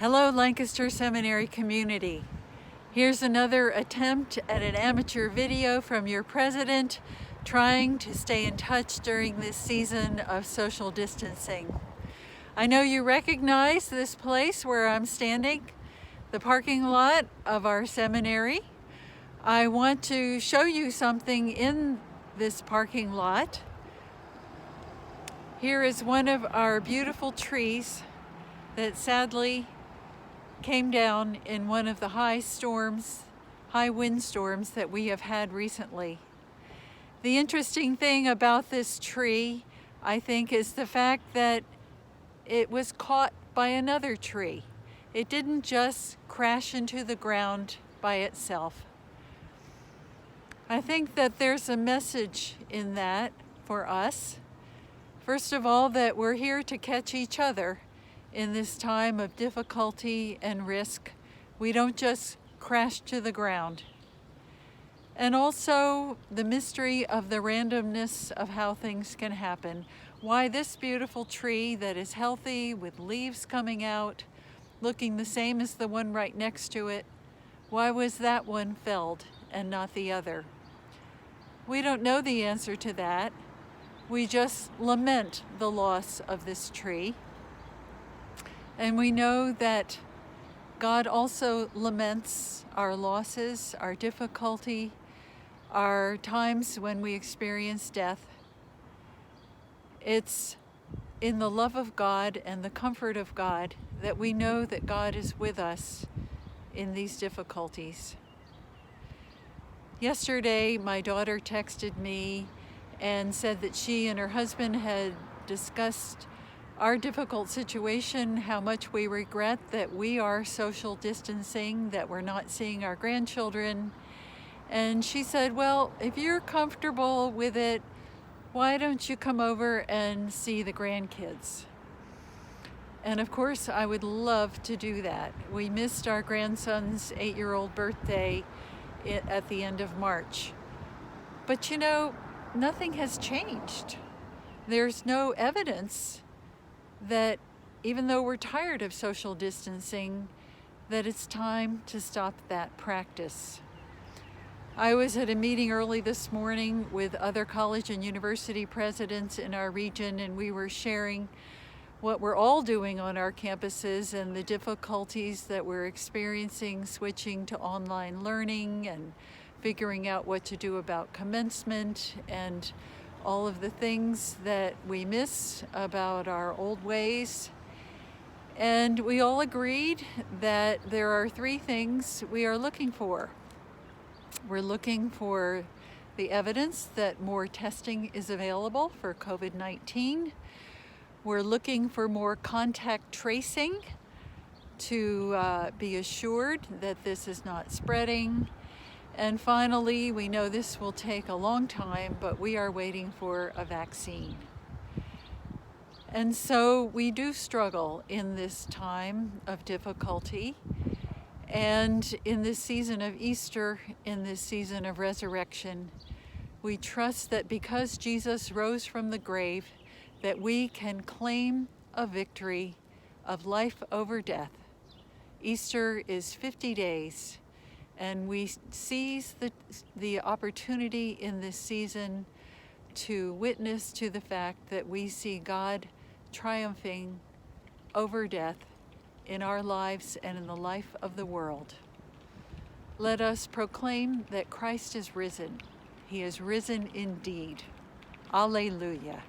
Hello, Lancaster Seminary community. Here's another attempt at an amateur video from your president trying to stay in touch during this season of social distancing. I know you recognize this place where I'm standing, the parking lot of our seminary. I want to show you something in this parking lot. Here is one of our beautiful trees that sadly came down in one of the high wind storms that we have had recently. The interesting thing about this tree, I think, is the fact that it was caught by another tree. It didn't just crash into the ground by itself. I think that there's a message in that for us. First of all, that we're here to catch each other in this time of difficulty and risk. We don't just crash to the ground. And also the mystery of the randomness of how things can happen. Why this beautiful tree that is healthy with leaves coming out, looking the same as the one right next to it, why was that one felled and not the other? We don't know the answer to that. We just lament the loss of this tree. And we know that God also laments our losses, our difficulty, our times when we experience death. It's in the love of God and the comfort of God that we know that God is with us in these difficulties. Yesterday, my daughter texted me and said that she and her husband had discussed our difficult situation, how much we regret that we are social distancing, that we're not seeing our grandchildren. And she said, well, if you're comfortable with it, why don't you come over and see the grandkids? And of course, I would love to do that. We missed our grandson's 8-year-old birthday at the end of March. But you know, nothing has changed. There's no evidence that even though we're tired of social distancing, that it's time to stop that practice. I was at a meeting early this morning with other college and university presidents in our region, and we were sharing what we're all doing on our campuses and the difficulties that we're experiencing switching to online learning and figuring out what to do about commencement and all of the things that we miss about our old ways. And we all agreed that there are 3 things we are looking for. We're looking for the evidence that more testing is available for COVID-19. We're looking for more contact tracing to be assured that this is not spreading. And finally, we know this will take a long time, but we are waiting for a vaccine. And so we do struggle in this time of difficulty. And in this season of Easter, in this season of resurrection, we trust that because Jesus rose from the grave, that we can claim a victory of life over death. Easter is 50 days. And we seize the opportunity in this season to witness to the fact that we see God triumphing over death in our lives and in the life of the world. Let us proclaim that Christ is risen. He is risen indeed. Alleluia.